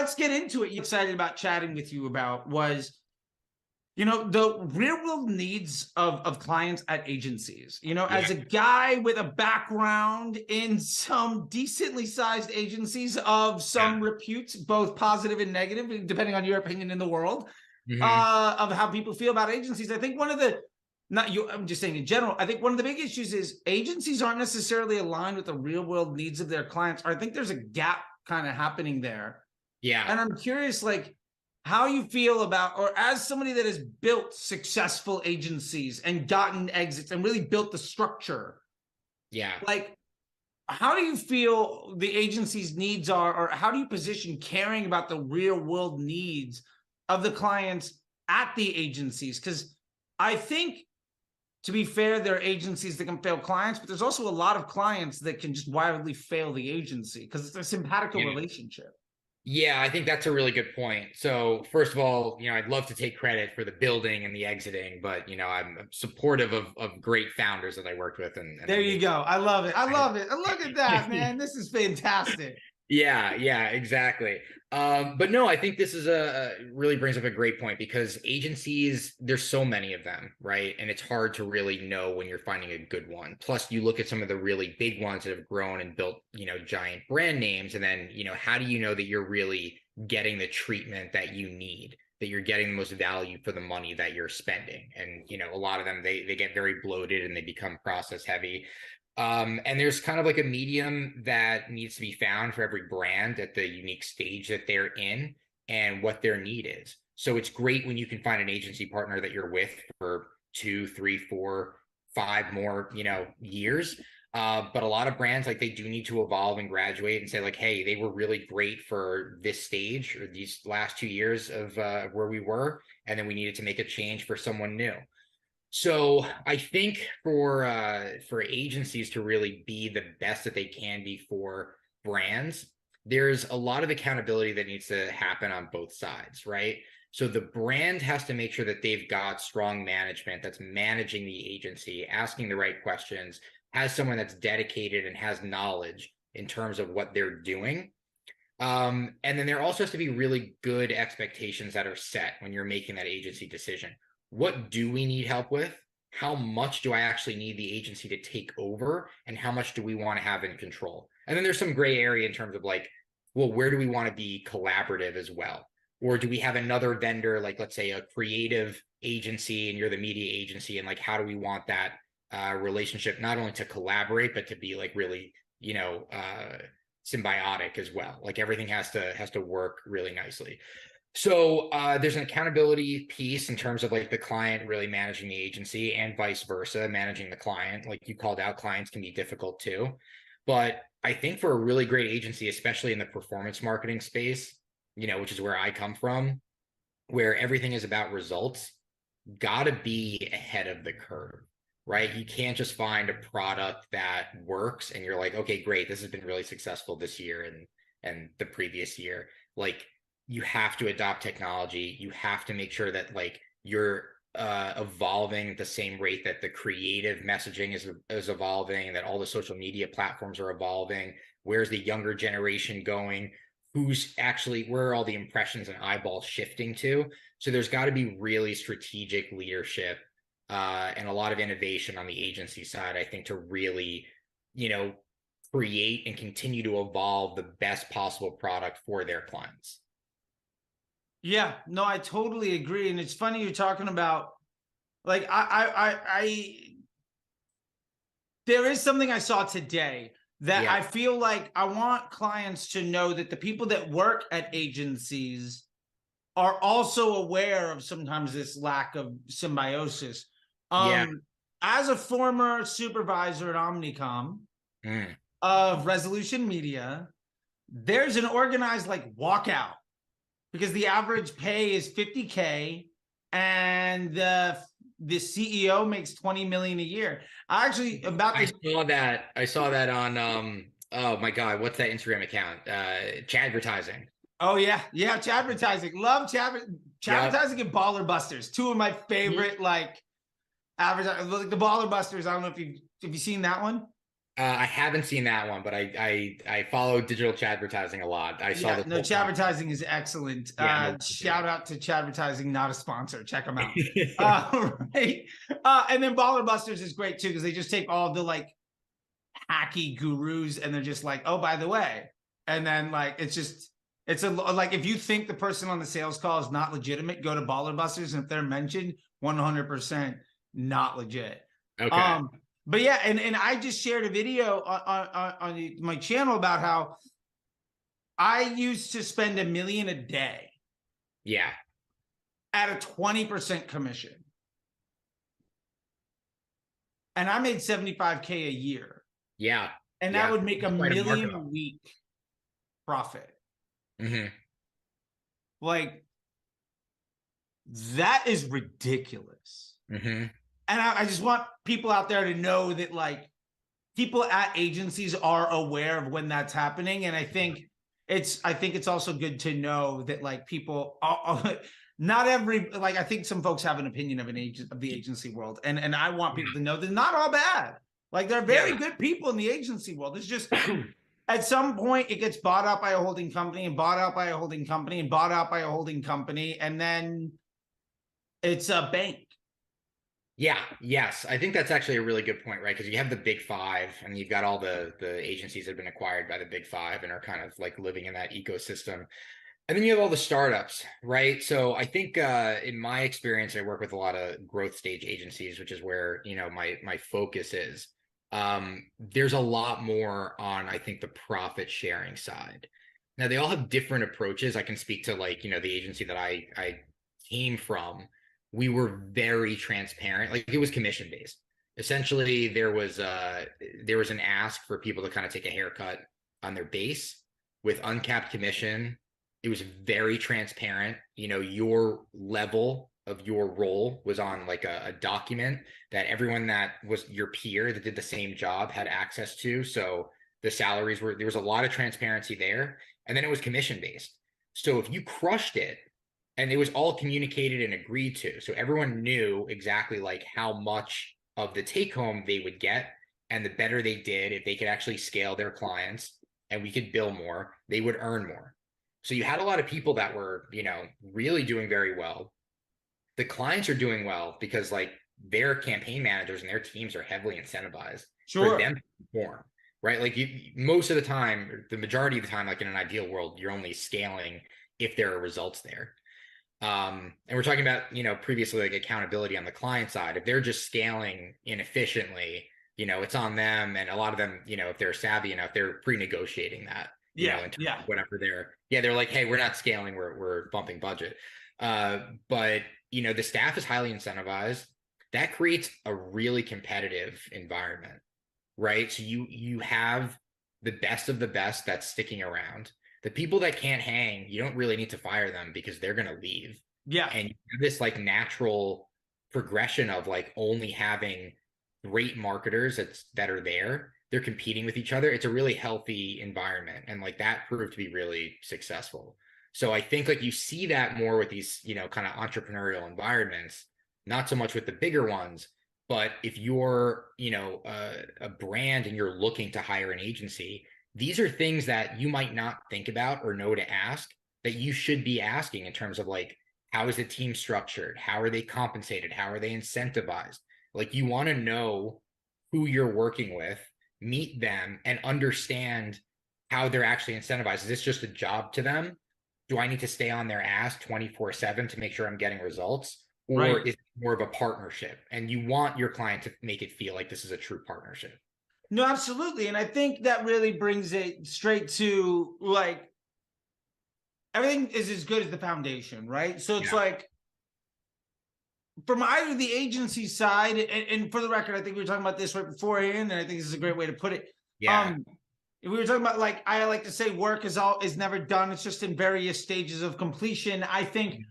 let's get into it. Excited about chatting with you about was, the real world needs of clients at agencies. As a guy with a background in some decently sized agencies of some repute, both positive and negative, depending on your opinion in the world, of how people feel about agencies. I think one of the, I'm just saying in general, I think one of the big issues is agencies aren't necessarily aligned with the real world needs of their clients. I think there's a gap kind of happening there. Yeah. And I'm curious, how you feel about, or as somebody that has built successful agencies and gotten exits and really built the structure. Yeah. How do you feel the agency's needs are, or how do you position caring about the real world needs of the clients at the agencies? Because I think, to be fair, there are agencies that can fail clients, but there's also a lot of clients that can just wildly fail the agency because it's a simpatico relationship. Yeah, I think that's a really good point. So first of all, I'd love to take credit for the building and the exiting, but I'm supportive of great founders that I worked with. And there you go. I love it. I love it. And look at that, man. This is fantastic. Yeah, exactly. But no, I think this is really brings up a great point, because agencies, there's so many of them, right? And it's hard to really know when you're finding a good one. Plus, you look at some of the really big ones that have grown and built, giant brand names. And then, how do you know that you're really getting the treatment that you need, that you're getting the most value for the money that you're spending? And, a lot of them, they get very bloated and they become process heavy. And there's kind of like a medium that needs to be found for every brand at the unique stage that they're in and what their need is. So it's great when you can find an agency partner that you're with for 2, 3, 4, 5 more, years. But a lot of brands, they do need to evolve and graduate and say hey, they were really great for this stage or these last 2 years of where we were, and then we needed to make a change for someone new. So I think for agencies to really be the best that they can be for brands, there's a lot of accountability that needs to happen on both sides, right? So the brand has to make sure that they've got strong management that's managing the agency, asking the right questions, has someone that's dedicated and has knowledge in terms of what they're doing. And then there also has to be really good expectations that are set when you're making that agency decision. What do we need help with? How much do I actually need the agency to take over? And how much do we want to have in control? And then there's some gray area in terms of where do we want to be collaborative as well? Or do we have another vendor, let's say a creative agency and you're the media agency, and how do we want that relationship not only to collaborate, but to be really, symbiotic as well? Everything has to work really nicely. So there's an accountability piece in terms of the client really managing the agency, and vice versa, managing the client. Like you called out, clients can be difficult too. But I think for a really great agency, especially in the performance marketing space, which is where I come from, where everything is about results, got to be ahead of the curve, right? You can't just find a product that works and you're okay, great, this has been really successful this year and the previous year. You have to adopt technology. You have to make sure that you're evolving at the same rate that the creative messaging is evolving, that all the social media platforms are evolving. Where's the younger generation going? Where are all the impressions and eyeballs shifting to? So there's got to be really strategic leadership and a lot of innovation on the agency side, I think, to really, create and continue to evolve the best possible product for their clients. Yeah, no, I totally agree. And it's funny you're talking about, there is something I saw today that I feel I want clients to know that the people that work at agencies are also aware of sometimes this lack of symbiosis. As a former supervisor at Omnicom of Resolution Media, there's an organized walkout, because the average pay is $50K and the CEO makes $20 million a year. I saw that on oh my God, what's that Instagram account? Chadvertising. Oh yeah, Chadvertising. Love Chadvertising and Baller Busters. Two of my favorite advertising. The Baller Busters. I don't know if you've seen that one. I haven't seen that one, but I follow digital advertising a lot. I saw the no, advertising is excellent. Yeah, Shout out to advertising, not a sponsor. Check them out. Right. And then Baller Busters is great too, because they just take all the like hacky gurus and they're just like, oh, by the way, and then like it's like if you think the person on the sales call is not legitimate, go to Baller Busters, and if they're mentioned, 100% not legit. Okay. But yeah, and I just shared a video on my channel about how I used to spend $1 million a day. Yeah. At a 20% commission. And I made 75K a year. Yeah. And that would make $1 million a week profit. Mm-hmm. Like, that is ridiculous. Mm-hmm. And I just want people out there to know that, like, people at agencies are aware of when that's happening. And I think it's also good to know that, like, people not every, like, I think some folks have an opinion of the agency world. And I want people to know they're not all bad. Like, they're very good people in the agency world. It's just at some point it gets bought out by a holding company and bought out by a holding company and bought out by a holding company. And then it's a bank. Yeah, yes. I think that's actually a really good point, right? Because you have the big five and you've got all the agencies that have been acquired by the big five and are kind of like living in that ecosystem. And then you have all the startups, right? So I think in my experience, I work with a lot of growth stage agencies, which is where, you know, my focus is. There's a lot more on, I think, the profit sharing side. Now, they all have different approaches. I can speak to, like, you know, the agency that I came from. We were very transparent. Like, it was commission based. Essentially, there was an ask for people to kind of take a haircut on their base with uncapped commission. It was very transparent. You know, your level of your role was on like a document that everyone that was your peer that did the same job had access to. So the salaries there was a lot of transparency there. And then it was commission based. So if you crushed it, and it was all communicated and agreed to, so everyone knew exactly like how much of the take home they would get, and the better they did, if they could actually scale their clients and we could bill more, they would earn more. So you had a lot of people that were, you know, really doing very well. The clients are doing well because, like, their campaign managers and their teams are heavily incentivized for them to perform, right? Like, most of the time, the majority of the time, like in an ideal world, you're only scaling if there are results there. And we're talking about, you know, previously, like, accountability on the client side. If they're just scaling inefficiently, you know, it's on them. And a lot of them, you know, if they're savvy enough, they're pre-negotiating that. Whatever they're like, hey, we're not scaling, we're bumping budget. But, you know, the staff is highly incentivized. That creates a really competitive environment, right? So you have the best of the best that's sticking around. The people that can't hang, you don't really need to fire them because they're going to leave. Yeah. And you have this like natural progression of like only having great marketers that are there. They're competing with each other. It's a really healthy environment. And like that proved to be really successful. So I think like you see that more with these, you know, kind of entrepreneurial environments, not so much with the bigger ones. But if you're, you know, a brand and you're looking to hire an agency, these are things that you might not think about or know to ask that you should be asking in terms of like, how is the team structured? How are they compensated? How are they incentivized? Like, you want to know who you're working with, meet them, and understand how they're actually incentivized. Is this just a job to them? Do I need to stay on their ass 24/7 to make sure I'm getting results? Or is it more of a partnership? And you want your client to make it feel like this is a true partnership. No, absolutely. And I think that really brings it straight to, like, everything is as good as the foundation, right? So it's like, from either the agency side, and for the record, I think we were talking about this right beforehand, and I think this is a great way to put it. Yeah. We were talking about, like, I like to say work is never done. It's just in various stages of completion. I think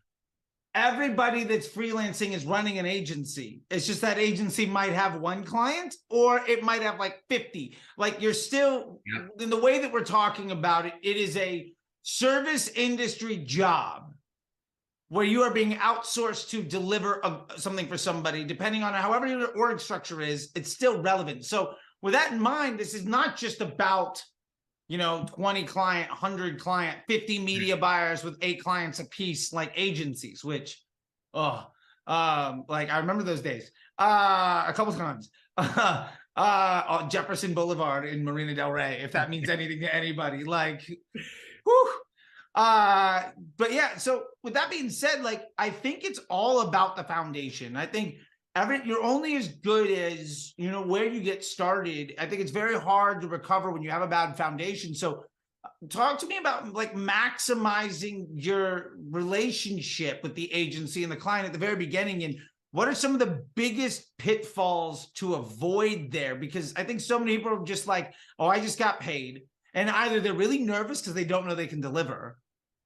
everybody that's freelancing is running an agency. It's just that agency might have one client, or it might have like 50. Like, you're still, in the way that we're talking about it, it is a service industry job where you are being outsourced to deliver something for somebody. Depending on however your org structure is, it's still relevant. So with that in mind, this is not just about, 20 client, 100 client, 50 media buyers with 8 clients a piece, like agencies, which, like I remember those days a couple times. Jefferson Boulevard in Marina Del Rey, if that means anything to anybody, like, whew. But yeah, so with that being said, like, I think it's all about the foundation. I think you're only as good as, where you get started. I think it's very hard to recover when you have a bad foundation. So talk to me about like maximizing your relationship with the agency and the client at the very beginning, and what are some of the biggest pitfalls to avoid there? Because I think so many people are just like, oh, I just got paid. And either they're really nervous because they don't know they can deliver,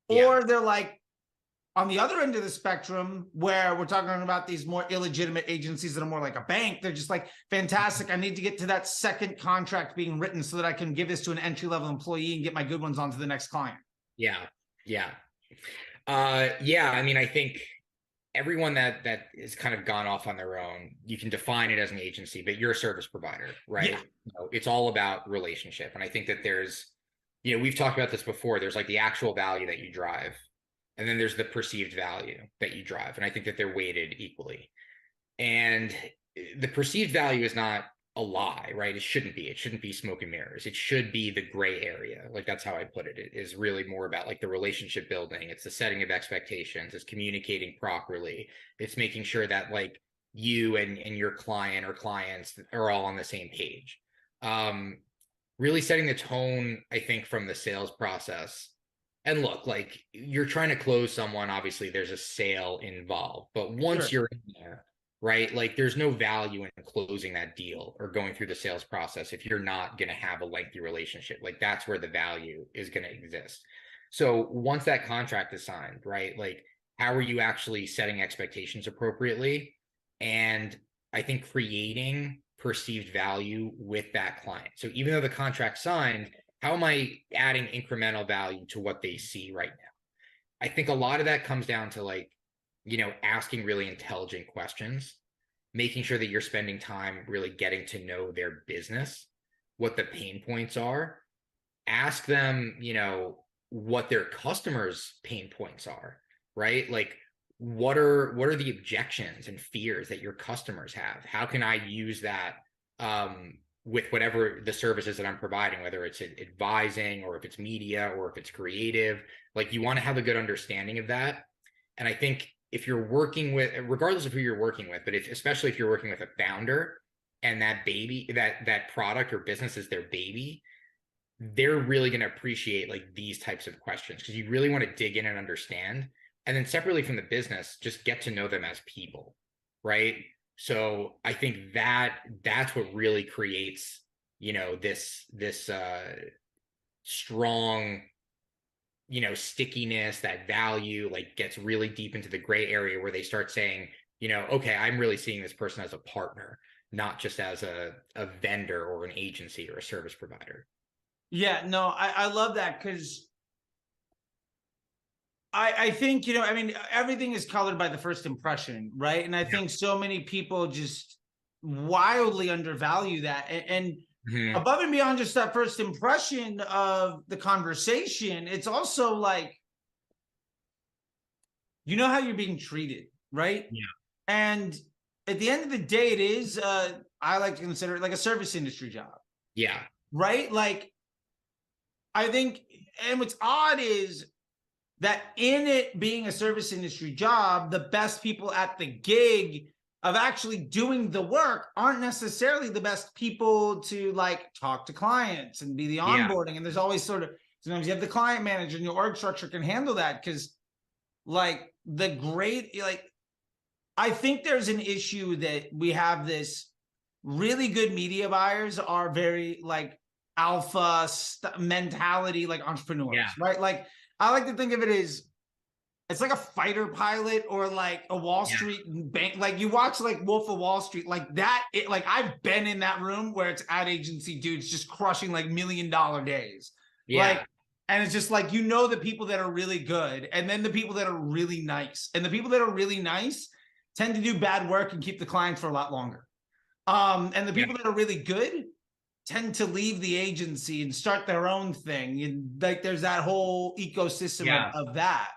or they're like on the other end of the spectrum where we're talking about these more illegitimate agencies that are more like a bank. They're just like, fantastic, I need to get to that second contract being written so that I can give this to an entry-level employee and get my good ones onto the next client. Yeah. I mean, I think everyone that is kind of gone off on their own, you can define it as an agency, but you're a service provider, right? Yeah. It's all about relationship. And I think that there's, we've talked about this before. There's like the actual value that you drive, and then there's the perceived value that you drive. And I think that they're weighted equally. And the perceived value is not a lie, right? It shouldn't be smoke and mirrors. It should be the gray area. Like, that's how I put it. It is really more about like the relationship building. It's the setting of expectations. It's communicating properly. It's making sure that like you and your client or clients are all on the same page. Really setting the tone, I think, from the sales process. And look, like, you're trying to close someone, obviously there's a sale involved, but once you're in there, right, like, there's no value in closing that deal or going through the sales process if you're not going to have a lengthy relationship. Like, that's where the value is going to exist. So once that contract is signed, right, like, how are you actually setting expectations appropriately? And I think creating perceived value with that client. So even though the contract's signed, how am I adding incremental value to what they see right now? I think a lot of that comes down to like, asking really intelligent questions, making sure that you're spending time really getting to know their business, what the pain points are. Ask them, what their customers' pain points are, right? Like, what are the objections and fears that your customers have? How can I use that with whatever the services that I'm providing, whether it's advising or if it's media or if it's creative? Like, you want to have a good understanding of that. And I think if you're working with, regardless of who you're working with, but especially if you're working with a founder and that baby, that product or business is their baby, they're really going to appreciate like these types of questions, because you really want to dig in and understand. And then separately from the business, just get to know them as people, right? So I think that's what really creates, this strong, stickiness, that value, like, gets really deep into the gray area where they start saying, okay, I'm really seeing this person as a partner, not just as a vendor or an agency or a service provider. Yeah, no, I love that, because I think, everything is colored by the first impression, right? And I think so many people just wildly undervalue that. And above and beyond just that first impression of the conversation, it's also like, how you're being treated, right? Yeah. And at the end of the day, it is, I like to consider it like a service industry job. Yeah. Right? Like, I think, and what's odd is that in it being a service industry job, the best people at the gig of actually doing the work aren't necessarily the best people to like talk to clients and be the onboarding. And there's always sort of, sometimes you have the client manager and your org structure can handle that, because like I think there's an issue that we have this really good media buyers are very like alpha mentality, like entrepreneurs, right? Like, I like to think of it as it's like a fighter pilot or like a Wall Street bank. Like, you watch like Wolf of Wall Street, like that. Like, I've been in that room where it's ad agency dudes just crushing like $1 million days. Like, and it's just like, the people that are really good, and then the people that are really nice, and the people that are really nice tend to do bad work and keep the clients for a lot longer. And the people that are really good tend to leave the agency and start their own thing. And like there's that whole ecosystem of that.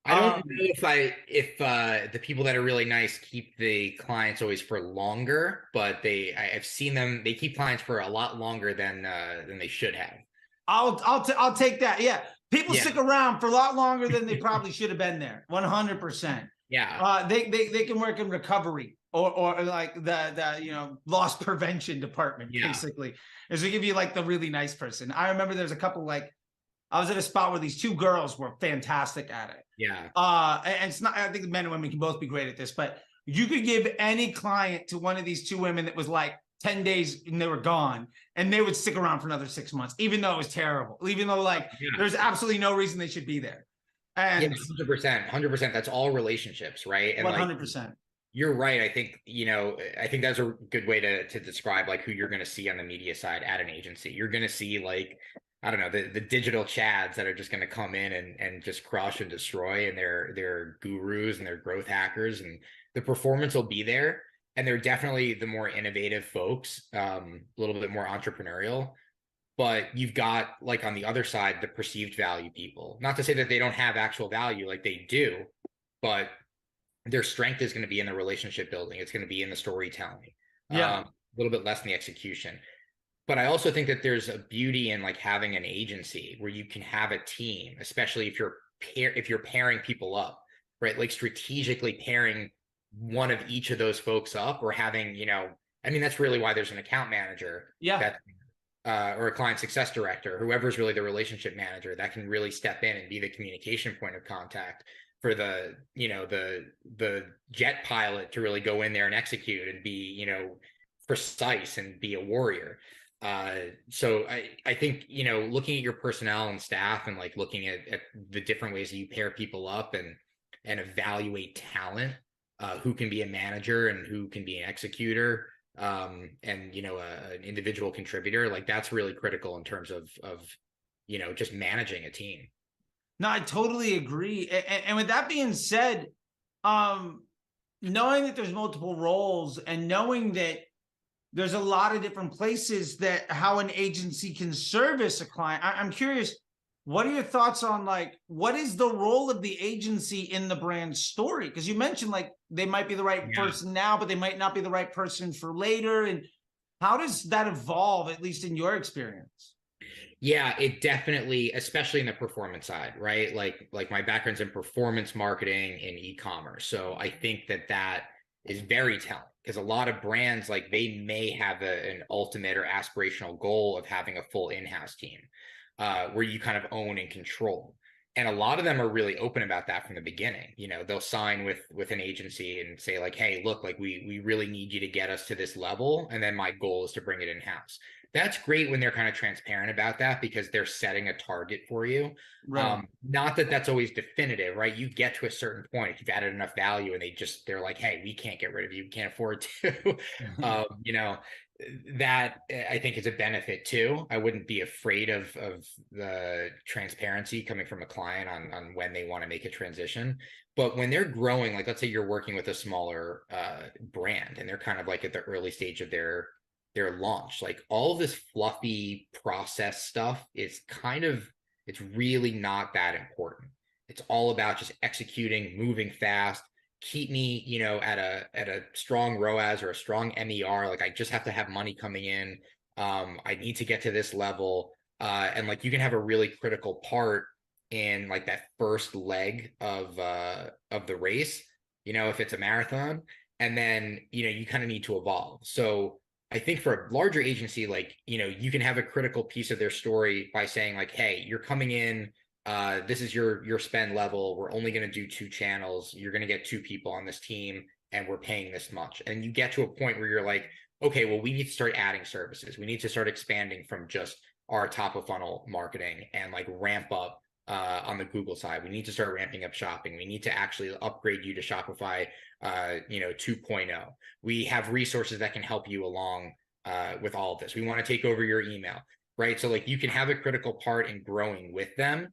I don't know if the people that are really nice keep the clients always for longer, but I've seen them, they keep clients for a lot longer than they should have. I'll take that. Yeah. People stick around for a lot longer than they probably should have been there. 100%. Yeah. They can work in recovery or like the loss prevention department, basically. Is to give you like the really nice person. I remember there's a couple, like I was at a spot where these two girls were fantastic at it. Yeah. And it's not, I think men and women can both be great at this, but you could give any client to one of these two women that was like 10 days and they were gone, and they would stick around for another 6 months, even though it was terrible, even though like there's absolutely no reason they should be there. And 100%. That's all relationships, right? And 100%. Like, you're right. I think, I think that's a good way to describe like who you're going to see on the media side at an agency. You're going to see like, I don't know, the digital chads that are just going to come in and just crush and destroy, and they're gurus and they're growth hackers, and the performance will be there. And they're definitely the more innovative folks, a little bit more entrepreneurial. But you've got like on the other side, the perceived value people. Not to say that they don't have actual value, like they do, but their strength is going to be in the relationship building. It's going to be in the storytelling. A little bit less in the execution. But I also think that there's a beauty in like having an agency where you can have a team, especially if you're pairing people up, right? Like strategically pairing one of each of those folks up, or having, I mean, that's really why there's an account manager. Or a client success director, whoever's really the relationship manager that can really step in and be the communication point of contact for the jet pilot to really go in there and execute and be, precise and be a warrior. So I think, looking at your personnel and staff and like looking at the different ways that you pair people up and evaluate talent, who can be a manager and who can be an executor, and an individual contributor, like that's really critical in terms of just managing a team. No, I totally agree. And with that being said, knowing that there's multiple roles and knowing that there's a lot of different places that how an agency can service a client, I'm curious, what are your thoughts on like, what is the role of the agency in the brand story? Because you mentioned like they might be the right person now, but they might not be the right person for later. And how does that evolve, at least in your experience? Yeah, it definitely, especially in the performance side, right? Like my background's in performance marketing and e-commerce. So I think that is very telling, because a lot of brands, like they may have an ultimate or aspirational goal of having a full in-house team. Where you kind of own and control. And a lot of them are really open about that from the beginning. They'll sign with an agency and say like, hey, look, like we really need you to get us to this level. And then my goal is to bring it in-house. That's great when they're kind of transparent about that, because they're setting a target for you. Right. Not that that's always definitive, right? You get to a certain point, if you've added enough value and they're like, hey, we can't get rid of you. We can't afford to, that I think is a benefit too. I wouldn't be afraid of the transparency coming from a client on when they want to make a transition. But when they're growing, like let's say you're working with a smaller brand and they're kind of like at the early stage of their launch, like all of this fluffy process stuff is it's really not that important. It's all about just executing, moving fast, keep me, at a strong ROAS or a strong MER. Like I just have to have money coming in. I need to get to this level. And like you can have a really critical part in like that first leg of the race, if it's a marathon, and then, you kind of need to evolve. So I think for a larger agency, like, you can have a critical piece of their story by saying like, hey, you're coming in, this is your spend level. We're only going to do 2 channels. You're going to get 2 people on this team and we're paying this much. And you get to a point where you're like, okay, well, we need to start adding services. We need to start expanding from just our top of funnel marketing and like ramp up on the Google side. We need to start ramping up shopping. We need to actually upgrade you to Shopify, 2.0. We have resources that can help you along with all of this. We want to take over your email, right? So like you can have a critical part in growing with them.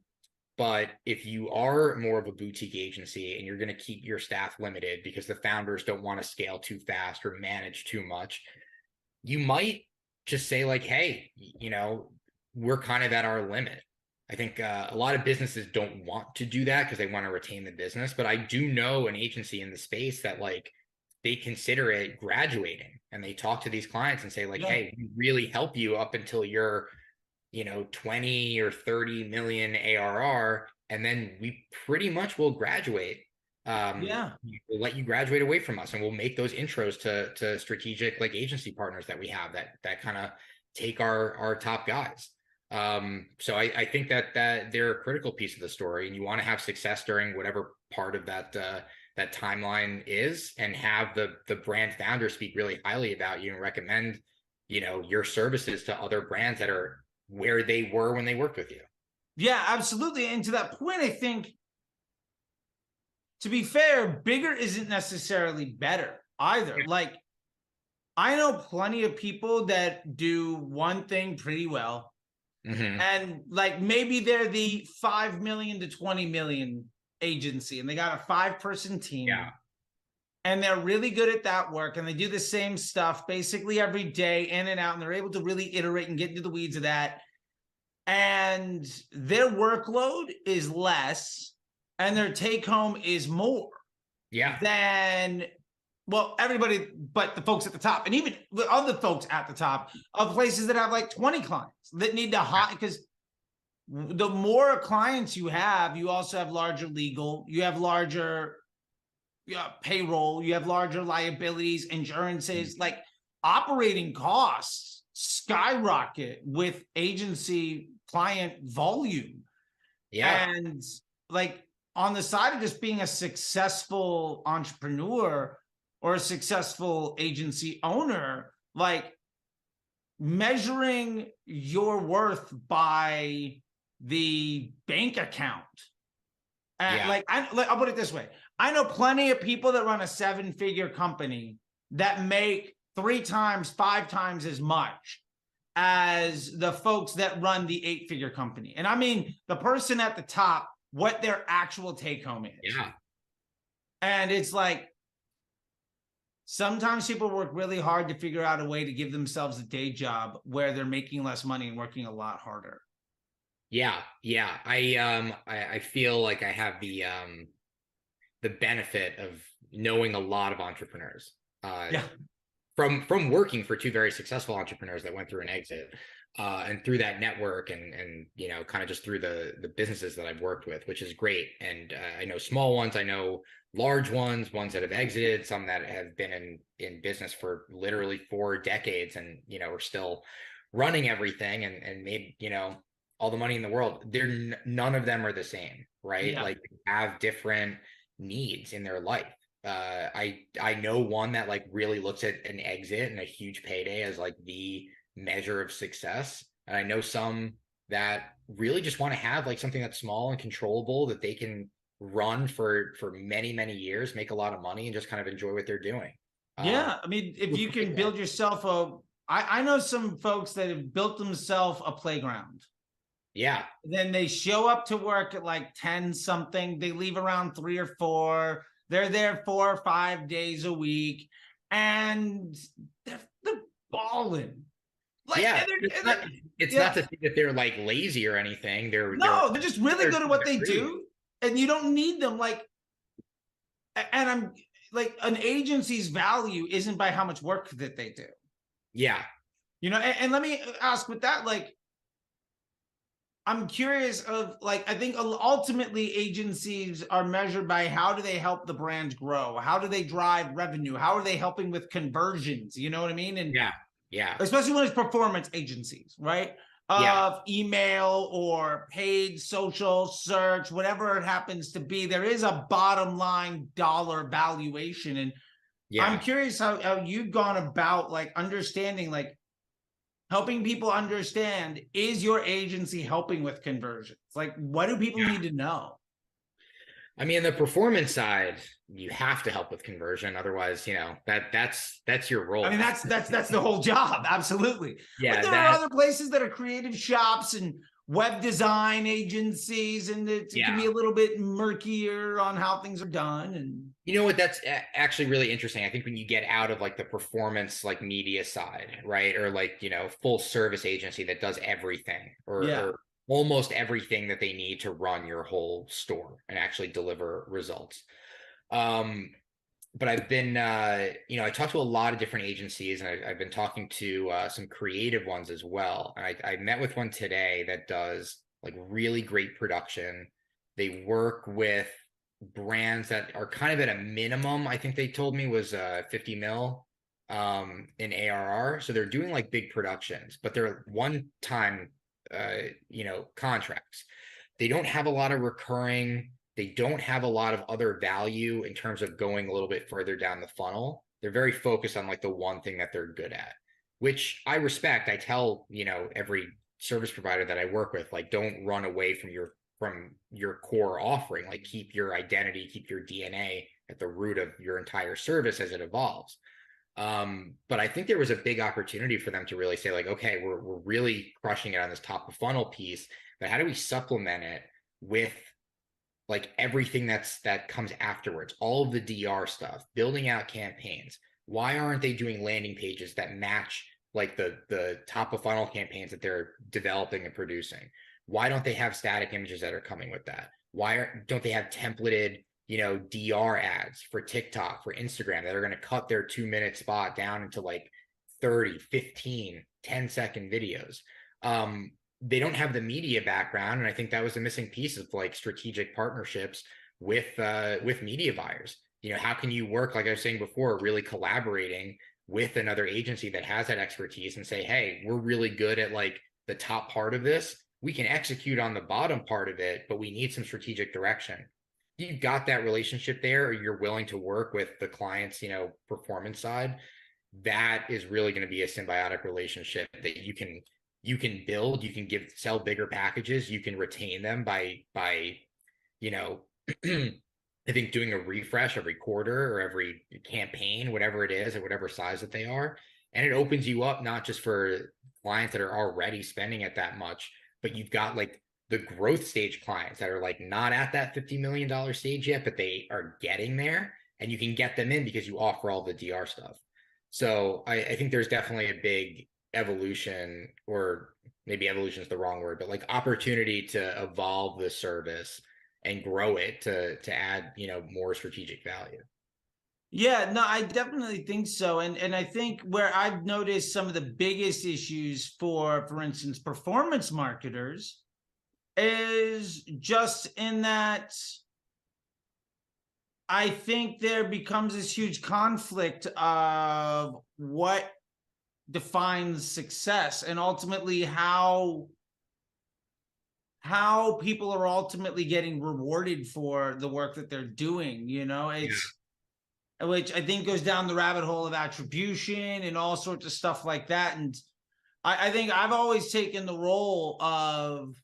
But if you are more of a boutique agency and you're going to keep your staff limited because the founders don't want to scale too fast or manage too much, you might just say like, hey, we're kind of at our limit. I think a lot of businesses don't want to do that because they want to retain the business. But I do know an agency in the space that like they consider it graduating, and they talk to these clients and say like, hey, we really help you up until you're, 20 or 30 million ARR. And then we pretty much will graduate. We'll let you graduate away from us, and we'll make those intros to strategic like agency partners that we have that kind of take our top guys. So I think that they're a critical piece of the story, and you want to have success during whatever part of that timeline is, and have the brand founder speak really highly about you and recommend, your services to other brands that are where they were when they worked with you. Yeah, absolutely. And to that point, I think, to be fair, bigger isn't necessarily better either. Yeah. Like, I know plenty of people that do one thing pretty well. Mm-hmm. And like maybe they're the 5 million to 20 million agency, and they got a 5-person team. Yeah. And they're really good at that work, and they do the same stuff basically every day, in and out, and they're able to really iterate and get into the weeds of that. And their workload is less, and their take home is more. Yeah. Than, well, everybody but the folks at the top, and even the other folks at the top of places that have like 20 clients that need to hire, because the more clients you have, you also have larger legal, you have larger payroll, you have larger liabilities, insurances, like operating costs skyrocket with agency client volume. Yeah. And like on the side of just being a successful entrepreneur or a successful agency owner, like measuring your worth by the bank account. And I'll put it this way. I know plenty of people that run a 7-figure company that make 3 times, 5 times as much as the folks that run the 8-figure company. And I mean, the person at the top, what their actual take home is. Yeah. And it's like, sometimes people work really hard to figure out a way to give themselves a day job where they're making less money and working a lot harder. Yeah. I feel like I have the benefit of knowing a lot of entrepreneurs. From working for 2 very successful entrepreneurs that went through an exit, and through that network, and kind of just through the businesses that I've worked with, which is great. And I know small ones, I know large ones that have exited, some that have been in business for literally 4 decades, and are still running everything and made all the money in the world. None of them are the same, right? Yeah. Like, they have different needs in their life. I know one that like really looks at an exit and a huge payday as like the measure of success, and I know some that really just want to have like something that's small and controllable that they can run for many years, make a lot of money, and just kind of enjoy what they're doing. Yeah, I mean, if you can build yourself I know some folks that have built themselves a playground. Yeah. Then they show up to work at like 10 something. They leave around 3 or 4. They're there 4 or 5 days a week, and they're balling. Like, yeah, it's not to say that they're like lazy or anything. They're just really good at what they do, and you don't need them. Like, and I'm like, an agency's value isn't by how much work that they do. Yeah, and let me ask with that, like, I'm curious of like, I think ultimately agencies are measured by how do they help the brand grow? How do they drive revenue? How are they helping with conversions? You know what I mean? And yeah. Especially when it's performance agencies, right? Of email or paid social search, whatever it happens to be, there is a bottom line dollar valuation. And I'm curious how you've gone about like understanding, like, helping people understand, is your agency helping with conversions? Like, what do people need to know? I mean, the performance side, you have to help with conversion. Otherwise, that's your role. I mean, that's the whole job. Absolutely. Yeah. But there are other places that are creative shops and web design agencies, and it can be a little bit murkier on how things are done. And you know what, that's actually really interesting. I think when you get out of like the performance, like media side, right? Or like, you know, full service agency that does everything or almost everything that they need to run your whole store and actually deliver results. But I've been, you know, I talked to a lot of different agencies, and I've been talking to some creative ones as well. And I met with one today that does like really great production. They work with brands that are kind of at a minimum. I think they told me was 50 mil in ARR. So they're doing like big productions, but they're one-time, you know, contracts. They don't have a lot of recurring. They don't have a lot of other value in terms of going a little bit further down the funnel. They're very focused on like the one thing that they're good at, which I respect. I tell, you know, every service provider that I work with, like, don't run away from your core offering. Like, keep your identity, keep your DNA at the root of your entire service as it evolves. But I think there was a big opportunity for them to really say, like, okay, we're really crushing it on this top of funnel piece, but how do we supplement it with like everything that comes afterwards, all of the DR stuff, building out campaigns? Why aren't they doing landing pages that match like the top of funnel campaigns that they're developing and producing? Why don't they have static images that are coming with that? Why don't they have templated, you know, DR ads for TikTok, for Instagram, that are going to cut their 2-minute spot down into like 30, 15, 10-second videos? They don't have the media background, and I think that was a missing piece of like strategic partnerships with media buyers. You know, how can you work, like I was saying before, really collaborating with another agency that has that expertise and say, hey, we're really good at like the top part of this. We can execute on the bottom part of it, but we need some strategic direction. You've got that relationship there, or you're willing to work with the client's, you know, performance side. That is really going to be a symbiotic relationship that you can build. You can sell bigger packages. You can retain them by, you know, I think doing a refresh every quarter or every campaign, whatever it is, at whatever size that they are. And it opens you up not just for clients that are already spending at that much, but you've got like the growth stage clients that are like not at that $50 million stage yet, but they are getting there, and you can get them in because you offer all the DR stuff. So I think there's definitely a big evolution, or maybe evolution is the wrong word, but like opportunity to evolve the service and grow it to add, you know, more strategic value. Yeah, no, I definitely think so. And I think where I've noticed some of the biggest issues for instance, performance marketers is just in that I think there becomes this huge conflict of what defines success, and ultimately how people are ultimately getting rewarded for the work that they're doing. You know, it's which I think goes down the rabbit hole of attribution and all sorts of stuff like that. And I think I've always taken the role of,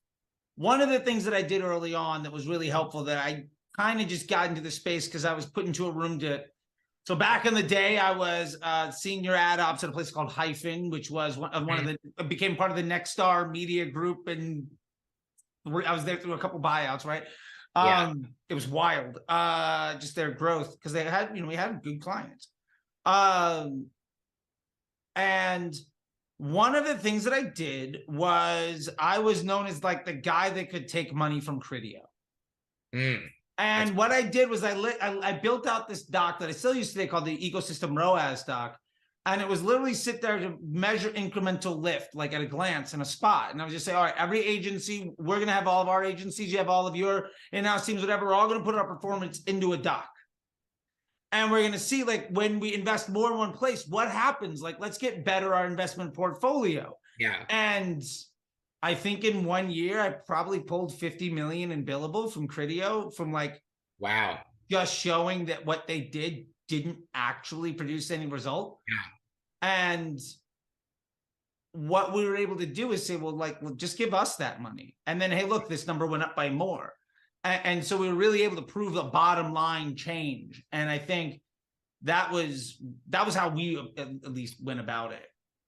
one of the things that I did early on that was really helpful, that I kind of just got into the space because I was put into a room to. So back in the day, I was senior ad ops at a place called Hyphen, which was one of the, became part of the Nexstar Media Group, and I was there through a couple buyouts, right? It was wild, just their growth, because they had, you know, we had good clients. And one of the things that I did was I was known as like the guy that could take money from Criteo. And what I did was I built out this doc that I still use today called the Ecosystem ROAS doc. And it was literally sit there to measure incremental lift, like at a glance in a spot. And I would just say, all right, every agency, we're going to have all of our agencies. You have all of your in-house teams, whatever. We're all going to put our performance into a doc. And we're going to see, like, when we invest more in one place, what happens? Like, let's get better our investment portfolio. Yeah. And I think in 1 year, I probably pulled 50 million in billable from Criteo, from like, wow, just showing that what they did didn't actually produce any result. Yeah. And what we were able to do is say, well, just give us that money. And then, hey, look, this number went up by more. And so we were really able to prove the bottom line change. And I think that was how we at least went about it.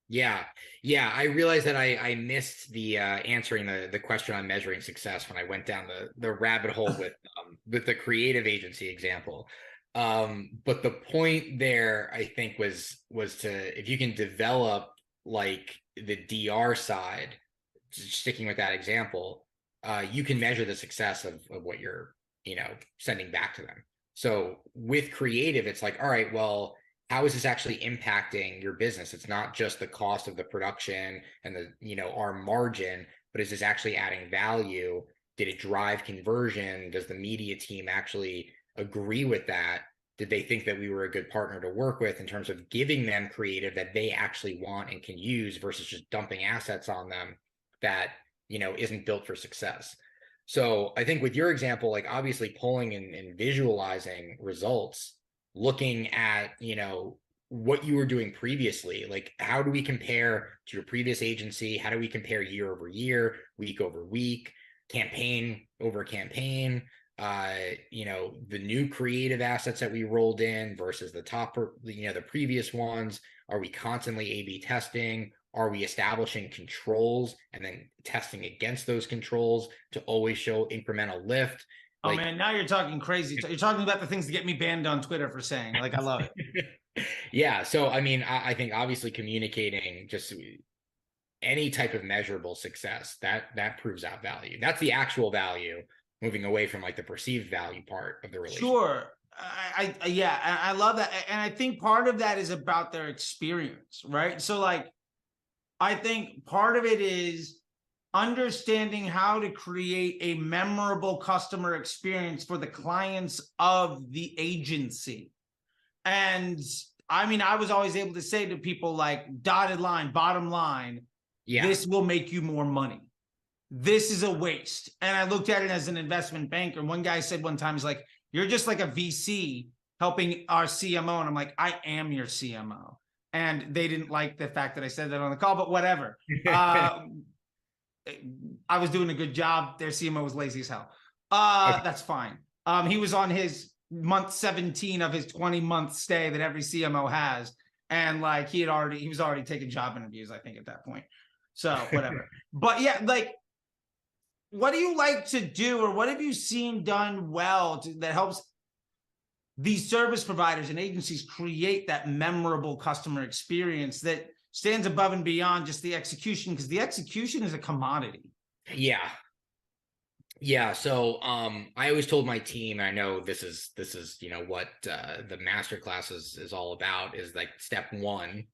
Yeah. Yeah. I realized that I missed the answering the question on measuring success when I went down the rabbit hole with the creative agency example. But the point there, I think, was to, if you can develop like the DR side, sticking with that example, you can measure the success of what you're, sending back to them. So with creative, it's like, all right, well, how is this actually impacting your business? It's not just the cost of the production and our margin, but is this actually adding value? Did it drive conversion? Does the media team actually agree with that? Did they think that we were a good partner to work with in terms of giving them creative that they actually want and can use versus just dumping assets on them that, isn't built for success? So I think with your example, like obviously pulling and visualizing results, looking at, what you were doing previously, like how do we compare to your previous agency? How do we compare year over year, week over week, campaign over campaign? The new creative assets that we rolled in versus the previous ones. Are we constantly A/B testing? Are we establishing controls and then testing against those controls to always show incremental lift? Oh man, now you're talking crazy. You're talking about the things that get me banned on Twitter for saying, like, I love it. Yeah. So, I mean, I think obviously communicating just any type of measurable success that proves out value. That's the actual value, moving away from like the perceived value part of the relationship. Sure. I love that. And I think part of that is about their experience, right? So like, I think part of it is understanding how to create a memorable customer experience for the clients of the agency. And I mean, I was always able to say to people like, dotted line, bottom line, this will make you more money. This is a waste. And I looked at it as an investment banker. One guy said one time, he's like, you're just like a VC helping our CMO. And I'm like, I am your CMO. And they didn't like the fact that I said that on the call, but whatever. I was doing a good job. Their CMO was lazy as hell. Okay. That's fine. He was on his month 17 of his 20-month stay that every CMO has. And like, he was already taking job interviews, I think, at that point. So whatever. But yeah, like, what do you like to do, or what have you seen done well that helps these service providers and agencies create that memorable customer experience that stands above and beyond just the execution? Because the execution is a commodity. Yeah. Yeah. So I always told my team, I know this is what the masterclass is all about, is like step one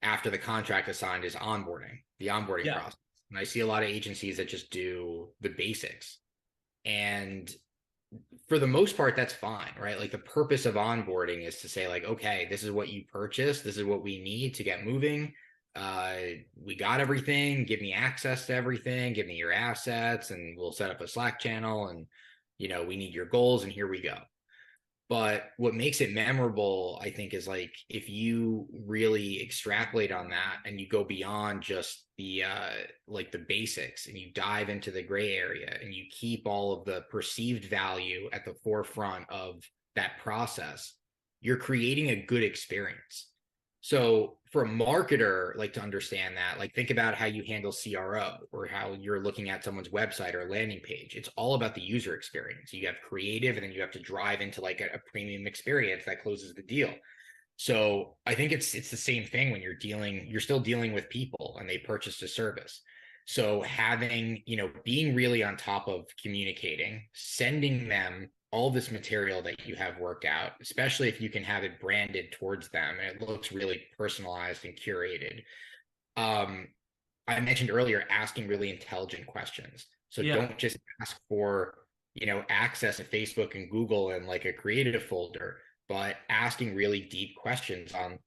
after the contract is signed is the onboarding process. And I see a lot of agencies that just do the basics. And for the most part, that's fine, right? Like the purpose of onboarding is to say like, okay, this is what you purchased. This is what we need to get moving. We got everything. Give me access to everything. Give me your assets and we'll set up a Slack channel and, we need your goals and here we go. But what makes it memorable, I think, is like if you really extrapolate on that and you go beyond just the basics and you dive into the gray area and you keep all of the perceived value at the forefront of that process, you're creating a good experience. So for a marketer, like to understand that, like think about how you handle CRO or how you're looking at someone's website or landing page. It's all about the user experience. You have creative and then you have to drive into like a premium experience that closes the deal. So I think it's the same thing when you're still dealing with people and they purchased a service. So having, being really on top of communicating, sending them all this material that you have worked out, especially if you can have it branded towards them and it looks really personalized and curated. I mentioned earlier, asking really intelligent questions. So don't just ask for, access to Facebook and Google and like a creative folder, but asking really deep questions on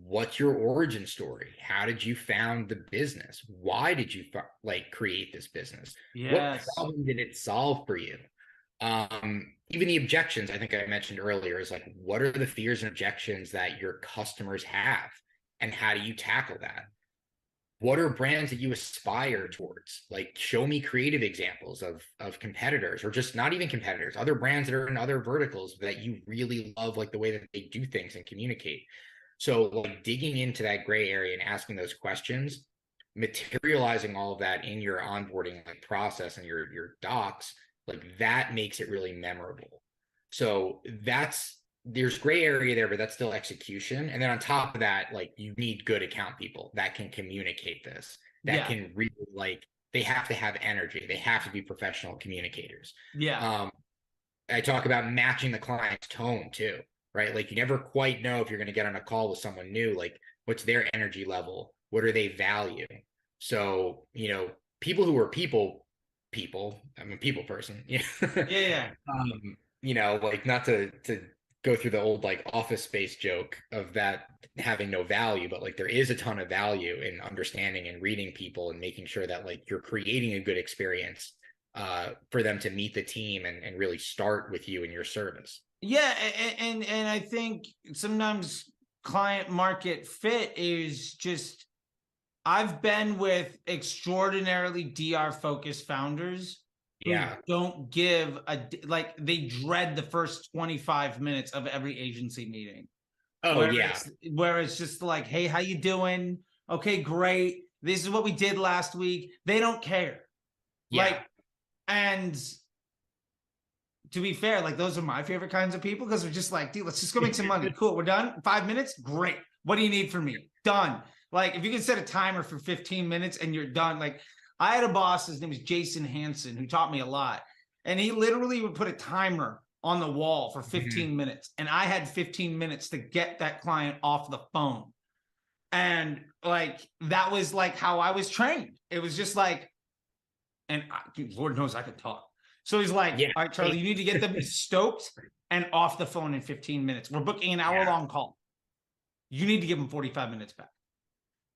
what's your origin story? How did you found the business? Why did you create this business? What problem did it solve for you? Even the objections, I think I mentioned earlier, is like, what are the fears and objections that your customers have and how do you tackle that? What are brands that you aspire towards? Like, show me creative examples of competitors, or just not even competitors, other brands that are in other verticals that you really love, like the way that they do things and communicate. So like digging into that gray area and asking those questions, materializing all of that in your onboarding like process and your docs, like that makes it really memorable. So there's gray area there, but that's still execution. And then on top of that, like you need good account people that can communicate this, that can really like, they have to have energy. They have to be professional communicators. I talk about matching the client's tone too, right? Like you never quite know if you're going to get on a call with someone new, like what's their energy level? What do they value? So, people who are people, I'm a people person. Like not to go through the old like Office Space joke of that having no value, but like there is a ton of value in understanding and reading people and making sure that like you're creating a good experience for them to meet the team and really start with you and your service. Yeah, and I think sometimes client market fit is just, I've been with extraordinarily DR focused founders who don't give like they dread the first 25 minutes of every agency meeting. Where it's just like, hey, how you doing? Okay, great. This is what we did last week. They don't care. And to be fair, like those are my favorite kinds of people because they're just like, dude, let's just go make some money. Cool, we're done. 5 minutes, great. What do you need from me? Done. Like if you can set a timer for 15 minutes and you're done. Like I had a boss, his name was Jason Hansen, who taught me a lot. And he literally would put a timer on the wall for 15 minutes. And I had 15 minutes to get that client off the phone. And like, that was like how I was trained. It was just like, and Lord knows I could talk. So he's like, all right, Charlie, you need to get them stoked and off the phone in 15 minutes. We're booking an hour-long call. You need to give them 45 minutes back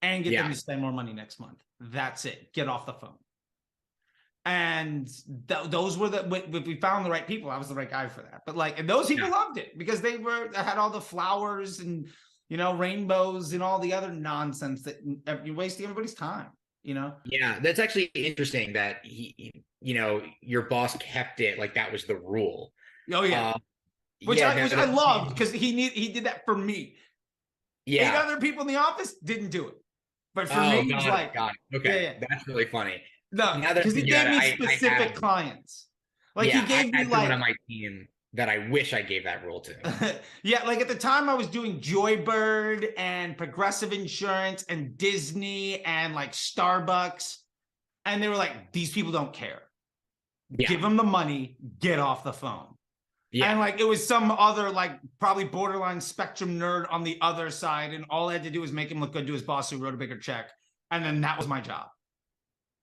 and get them to spend more money next month. That's it. Get off the phone. And those were we found the right people. I was the right guy for that. But like, and those people loved it because they had all the flowers and, rainbows and all the other nonsense that you're wasting everybody's time. Yeah, that's actually interesting that your boss kept it like that was the rule. Which I loved because he did that for me. 8 other people in the office didn't do it, but for me, he's like, okay, that's really funny. No, because he gave me specific clients. Like he gave me like one on my team that I wish I gave that rule to. Like at the time I was doing Joybird and Progressive Insurance and Disney and like Starbucks. And they were like, these people don't care. Give them the money, get off the phone. And like, it was some other like probably borderline spectrum nerd on the other side. And all I had to do was make him look good to his boss who wrote a bigger check. And then that was my job.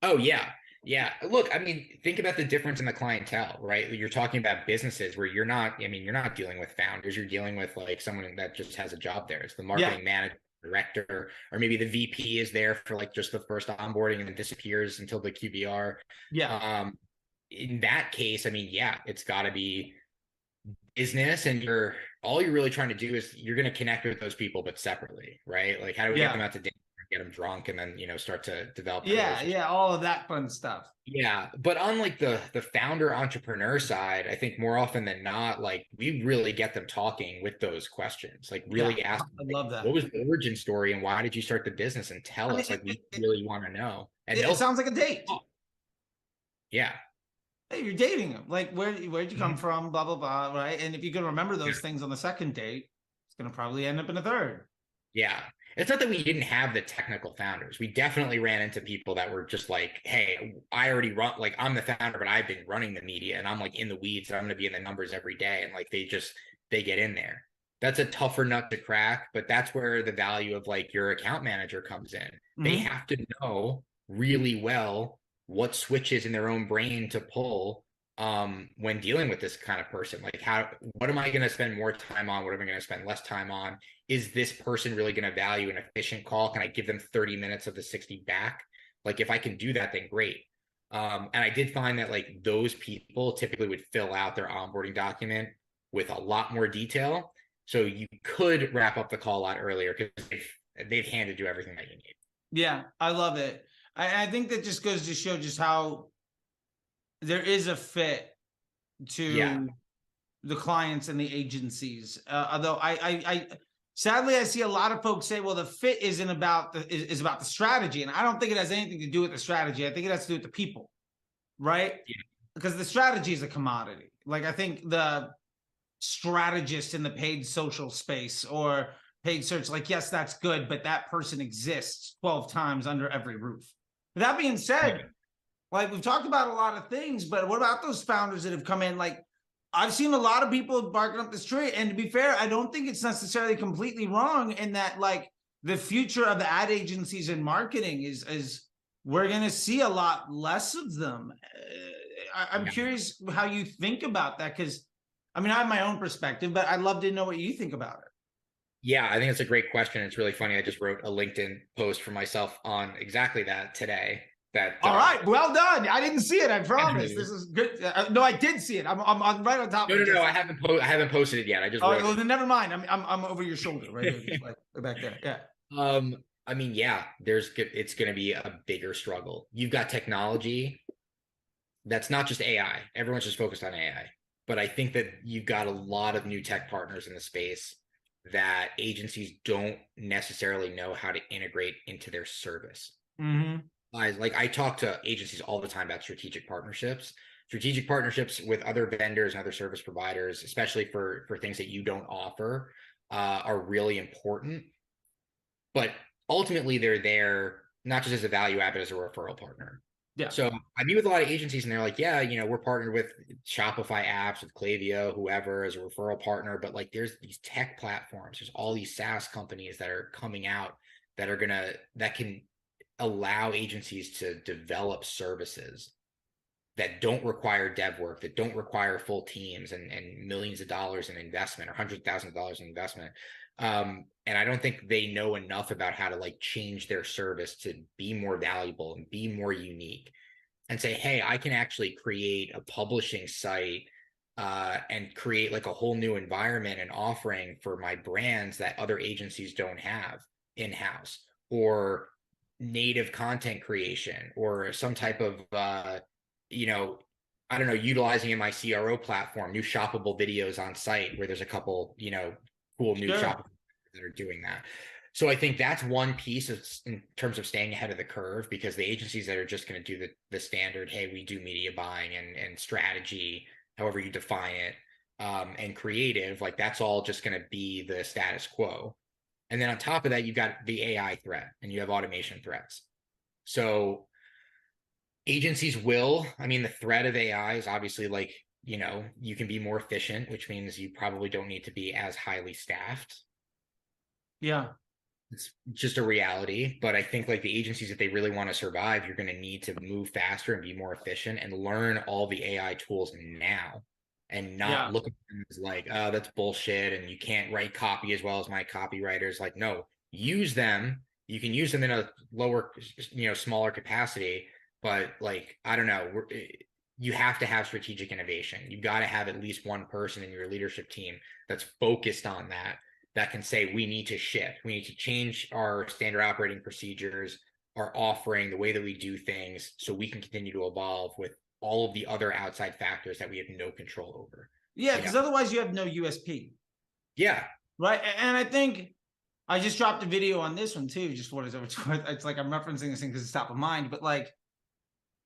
Oh, yeah. Yeah. Look, I mean, think about the difference in the clientele, right? You're talking about businesses where you're not dealing with founders. You're dealing with like someone that just has a job there. It's the marketing manager, director, or maybe the VP is there for like just the first onboarding and then disappears until the QBR. In that case, I mean, it's got to be business, and all you're really trying to do is you're going to connect with those people, but separately, right? Like how do we get them out to dinner? Get them drunk and then start to develop all of that fun stuff. But on like the founder entrepreneur side, I think more often than not, like we really get them talking with those questions, like really ask them, I love that. What was the origin story and why did you start the business, and tell us, like we really want to know. And it sounds like a date. Hey, you're dating them, like where'd you come from, blah blah blah, right? And if you can remember those things on the second date, it's gonna probably end up in a third. It's not that we didn't have the technical founders. We definitely ran into people that were just like, hey, I already run, like I'm the founder, but I've been running the media and I'm like in the weeds and I'm going to be in the numbers every day. And like, they get in there. That's a tougher nut to crack, but that's where the value of like your account manager comes in. They have to know really well what switches in their own brain to pull when dealing with this kind of person. Like what am I going to spend more time on? What am I going to spend less time on? Is this person really going to value an efficient call? Can I give them 30 minutes of the 60 back? Like if I can do that, then great. And I did find that like those people typically would fill out their onboarding document with a lot more detail. So you could wrap up the call a lot earlier because they've handed you everything that you need. Yeah, I love it. I think that just goes to show just how there is a fit to the clients and the agencies. Although I sadly, I see a lot of folks say, well, the fit isn't about is about the strategy. And I don't think it has anything to do with the strategy. I think it has to do with the people, right? Yeah. Because the strategy is a commodity. Like, I think the strategist in the paid social space or paid search, like, yes, that's good, but that person exists 12 times under every roof. With that being said, like, we've talked about a lot of things, but what about those founders that have come in? Like, I've seen a lot of people barking up this tree, and to be fair, I don't think it's necessarily completely wrong in that, like, the future of the ad agencies and marketing is we're going to see a lot less of them. I'm curious how you think about that, because I mean, I have my own perspective, but I'd love to know what you think about it. Yeah, I think it's a great question. It's really funny. I just wrote a LinkedIn post for myself on exactly that today. All right, well done. I didn't see it. I promise. This is good. No, I did see it. I'm right on top. No. I haven't posted it yet. I just. Well, then never mind. I'm over your shoulder, right? Like back there. Yeah. I mean, yeah. It's going to be a bigger struggle. You've got technology. That's not just AI. Everyone's just focused on AI. But I think that you've got a lot of new tech partners in the space that agencies don't necessarily know how to integrate into their service. Mm-hmm. I talk to agencies all the time about strategic partnerships with other vendors and other service providers, especially for things that you don't offer, are really important. But ultimately, they're there not just as a value add, but as a referral partner. Yeah. So I meet with a lot of agencies and they're like, yeah, we're partnered with Shopify apps, with Klaviyo, whoever, as a referral partner. But like, there's these tech platforms, there's all these SaaS companies that are coming out that can allow agencies to develop services that don't require dev work, that don't require full teams and millions of dollars in investment or $100,000 in investment. And I don't think they know enough about how to like change their service to be more valuable and be more unique and say, hey, I can actually create a publishing site and create like a whole new environment and offering for my brands that other agencies don't have in-house, or native content creation, or some type of, I don't know, utilizing in my CRO platform, new shoppable videos on site where there's a couple, cool new shoppable that are doing that. So I think that's one piece in terms of staying ahead of the curve, because the agencies that are just going to do the standard, hey, we do media buying and strategy, however you define it, and creative, like that's all just going to be the status quo. And then on top of that, you've got the AI threat and you have automation threats. So agencies the threat of AI is obviously like, you can be more efficient, which means you probably don't need to be as highly staffed. Yeah. It's just a reality. But I think like the agencies, if they really want to survive, you're going to need to move faster and be more efficient and learn all the AI tools now, and not look at them as like, oh, that's bullshit and you can't write copy as well as my copywriters. Like, no, use them. You can use them in a lower, smaller capacity, but like, I don't know, you have to have strategic innovation. You've got to have at least one person in your leadership team that's focused on that can say, we need to shift. We need to change our standard operating procedures, our offering, the way that we do things, so we can continue to evolve with all of the other outside factors that we have no control over. Yeah, because otherwise you have no USP. Yeah. Right. And I think I just dropped a video on this one too, just what it's like I'm referencing this thing because it's top of mind, but like,